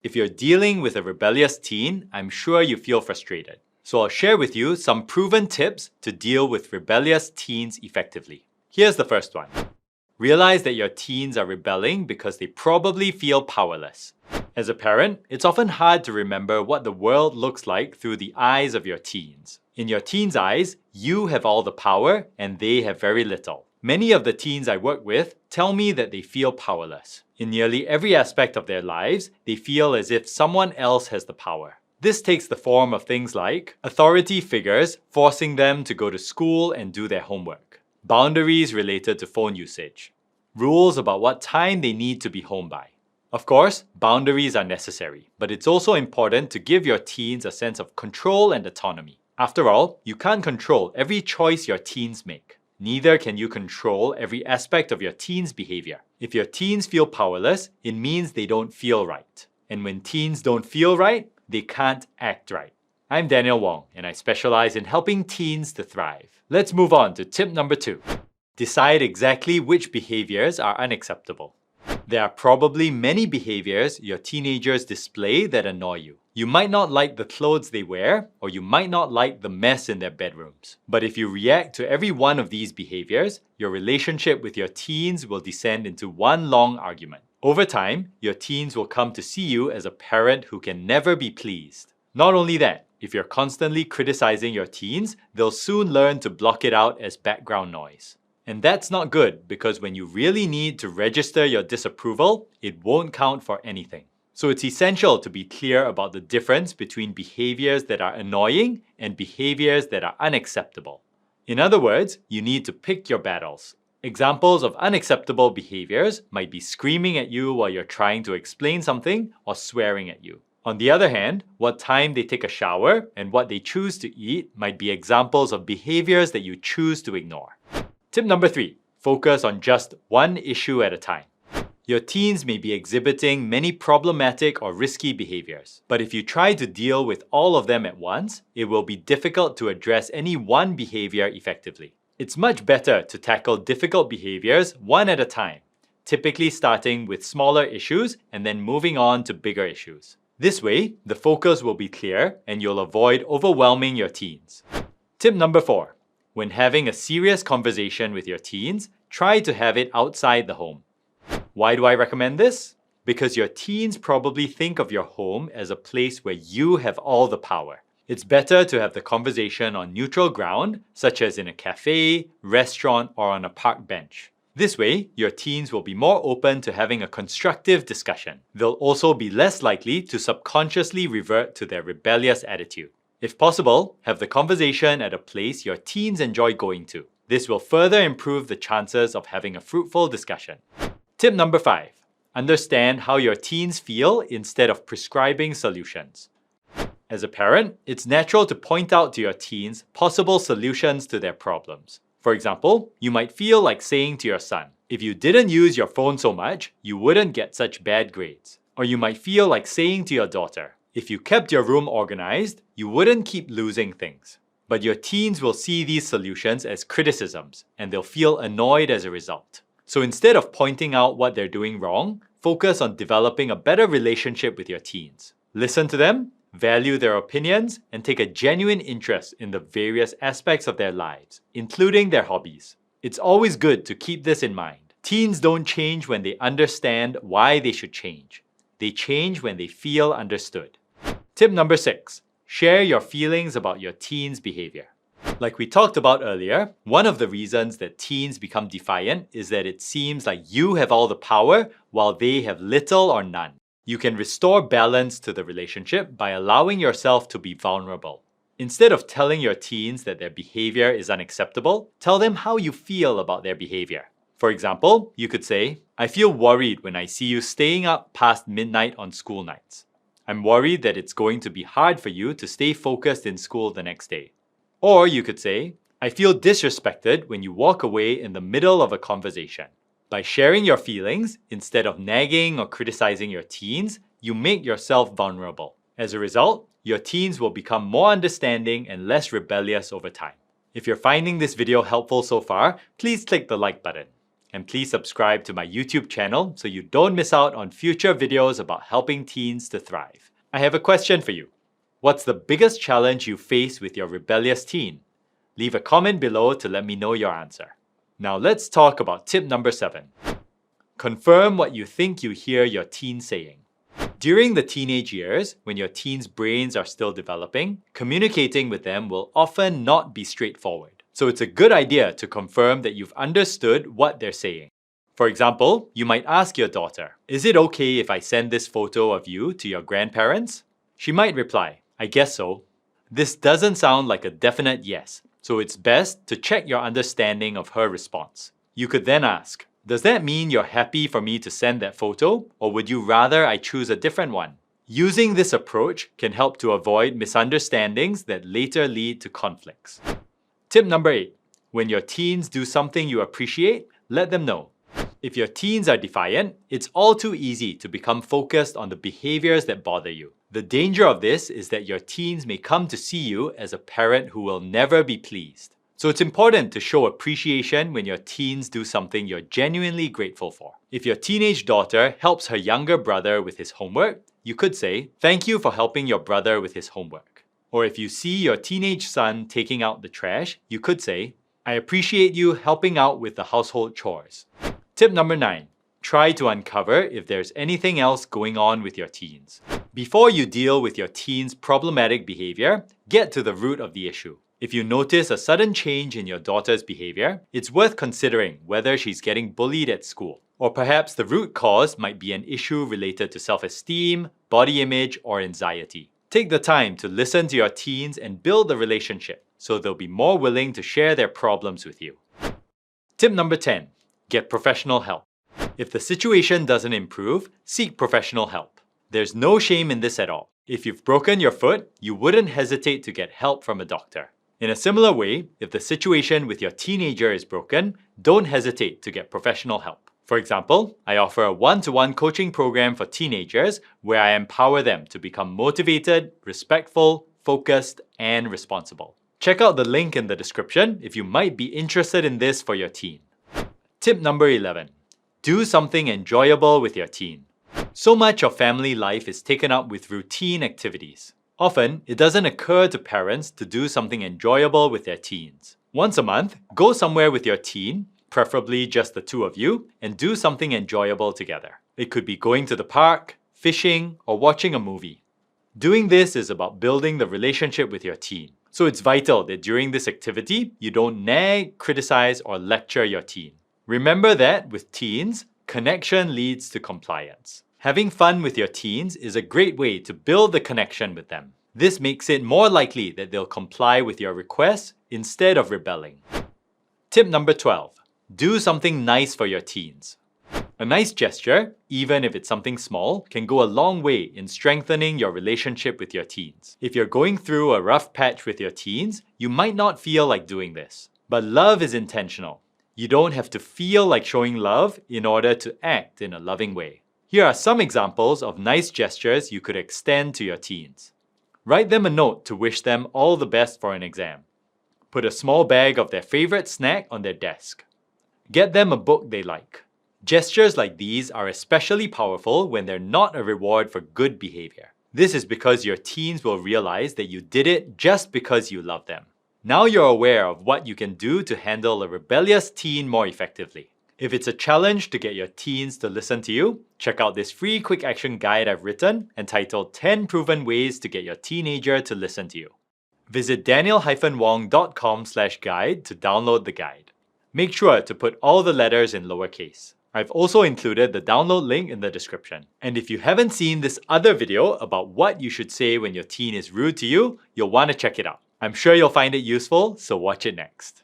If you're dealing with a rebellious teen, I'm sure you feel frustrated. So I'll share with you some proven tips to deal with rebellious teens effectively. Here's the first one. Realize that your teens are rebelling because they probably feel powerless. As a parent, it's often hard to remember what the world looks like through the eyes of your teens. In your teens' eyes, you have all the power and they have very little. Many of the teens I work with tell me that they feel powerless. In nearly every aspect of their lives, they feel as if someone else has the power. This takes the form of things like authority figures forcing them to go to school and do their homework, boundaries related to phone usage, rules about what time they need to be home by. Of course, boundaries are necessary, but it's also important to give your teens a sense of control and autonomy. After all, you can't control every choice your teens make. Neither can you control every aspect of your teens' behavior. If your teens feel powerless, it means they don't feel right. And when teens don't feel right, they can't act right. I'm Daniel Wong, and I specialize in helping teens to thrive. Let's move on to tip number 2. Decide exactly which behaviors are unacceptable. There are probably many behaviors your teenagers display that annoy you. You might not like the clothes they wear, or you might not like the mess in their bedrooms. But if you react to every one of these behaviors, your relationship with your teens will descend into one long argument. Over time, your teens will come to see you as a parent who can never be pleased. Not only that, if you're constantly criticizing your teens, they'll soon learn to block it out as background noise. And that's not good because when you really need to register your disapproval, it won't count for anything. So it's essential to be clear about the difference between behaviors that are annoying and behaviors that are unacceptable. In other words, you need to pick your battles. Examples of unacceptable behaviors might be screaming at you while you're trying to explain something or swearing at you. On the other hand, what time they take a shower and what they choose to eat might be examples of behaviors that you choose to ignore. Tip number 3, focus on just one issue at a time. Your teens may be exhibiting many problematic or risky behaviors, but if you try to deal with all of them at once, it will be difficult to address any one behavior effectively. It's much better to tackle difficult behaviors one at a time, typically starting with smaller issues and then moving on to bigger issues. This way, the focus will be clear and you'll avoid overwhelming your teens. Tip number 4. When having a serious conversation with your teens, try to have it outside the home. Why do I recommend this? Because your teens probably think of your home as a place where you have all the power. It's better to have the conversation on neutral ground, such as in a cafe, restaurant, or on a park bench. This way, your teens will be more open to having a constructive discussion. They'll also be less likely to subconsciously revert to their rebellious attitude. If possible, have the conversation at a place your teens enjoy going to. This will further improve the chances of having a fruitful discussion. Tip number 5. Understand how your teens feel instead of prescribing solutions. As a parent, it's natural to point out to your teens possible solutions to their problems. For example, you might feel like saying to your son, if you didn't use your phone so much, you wouldn't get such bad grades. Or you might feel like saying to your daughter, if you kept your room organized, you wouldn't keep losing things. But your teens will see these solutions as criticisms, and they'll feel annoyed as a result. So instead of pointing out what they're doing wrong, focus on developing a better relationship with your teens. Listen to them, value their opinions, and take a genuine interest in the various aspects of their lives, including their hobbies. It's always good to keep this in mind. Teens don't change when they understand why they should change. They change when they feel understood. Tip number 6. Share your feelings about your teens' behavior. Like we talked about earlier, one of the reasons that teens become defiant is that it seems like you have all the power while they have little or none. You can restore balance to the relationship by allowing yourself to be vulnerable. Instead of telling your teens that their behavior is unacceptable, tell them how you feel about their behavior. For example, you could say, I feel worried when I see you staying up past midnight on school nights. I'm worried that it's going to be hard for you to stay focused in school the next day. Or you could say, I feel disrespected when you walk away in the middle of a conversation. By sharing your feelings, instead of nagging or criticizing your teens, you make yourself vulnerable. As a result, your teens will become more understanding and less rebellious over time. If you're finding this video helpful so far, please click the like button. And please subscribe to my YouTube channel so you don't miss out on future videos about helping teens to thrive. I have a question for you. What's the biggest challenge you face with your rebellious teen? Leave a comment below to let me know your answer. Now let's talk about tip number 7. Confirm what you think you hear your teen saying. During the teenage years, when your teen's brains are still developing, communicating with them will often not be straightforward. So it's a good idea to confirm that you've understood what they're saying. For example, you might ask your daughter, "Is it okay if I send this photo of you to your grandparents?" She might reply, "I guess so." This doesn't sound like a definite yes, so it's best to check your understanding of her response. You could then ask, "Does that mean you're happy for me to send that photo, or would you rather I choose a different one?" Using this approach can help to avoid misunderstandings that later lead to conflicts. Tip number 8. When your teens do something you appreciate, let them know. If your teens are defiant, it's all too easy to become focused on the behaviors that bother you. The danger of this is that your teens may come to see you as a parent who will never be pleased. So it's important to show appreciation when your teens do something you're genuinely grateful for. If your teenage daughter helps her younger brother with his homework, you could say, "Thank you for helping your brother with his homework." Or if you see your teenage son taking out the trash, you could say, "I appreciate you helping out with the household chores." Tip number 9. Try to uncover if there's anything else going on with your teens. Before you deal with your teen's problematic behavior, get to the root of the issue. If you notice a sudden change in your daughter's behavior, it's worth considering whether she's getting bullied at school. Or perhaps the root cause might be an issue related to self-esteem, body image, or anxiety. Take the time to listen to your teens and build a relationship so they'll be more willing to share their problems with you. Tip number 10. Get professional help. If the situation doesn't improve, seek professional help. There's no shame in this at all. If you've broken your foot, you wouldn't hesitate to get help from a doctor. In a similar way, if the situation with your teenager is broken, don't hesitate to get professional help. For example, I offer a one-to-one coaching program for teenagers where I empower them to become motivated, respectful, focused, and responsible. Check out the link in the description if you might be interested in this for your teen. Tip number 11. Do something enjoyable with your teen. So much of family life is taken up with routine activities. Often, it doesn't occur to parents to do something enjoyable with their teens. Once a month, go somewhere with your teen, preferably just the two of you, and do something enjoyable together. It could be going to the park, fishing, or watching a movie. Doing this is about building the relationship with your teen. So it's vital that during this activity, you don't nag, criticize, or lecture your teen. Remember that with teens, connection leads to compliance. Having fun with your teens is a great way to build the connection with them. This makes it more likely that they'll comply with your requests instead of rebelling. Tip number 12. Do something nice for your teens. A nice gesture, even if it's something small, can go a long way in strengthening your relationship with your teens. If you're going through a rough patch with your teens, you might not feel like doing this. But love is intentional. You don't have to feel like showing love in order to act in a loving way. Here are some examples of nice gestures you could extend to your teens. Write them a note to wish them all the best for an exam. Put a small bag of their favorite snack on their desk. Get them a book they like. Gestures like these are especially powerful when they're not a reward for good behavior. This is because your teens will realize that you did it just because you love them. Now you're aware of what you can do to handle a rebellious teen more effectively. If it's a challenge to get your teens to listen to you, check out this free quick action guide I've written entitled 10 Proven Ways to Get Your Teenager to Listen to You. Visit daniel-wong.com/guide to download the guide. Make sure to put all the letters in lowercase. I've also included the download link in the description. And if you haven't seen this other video about what you should say when your teen is rude to you, you'll want to check it out. I'm sure you'll find it useful, so watch it next.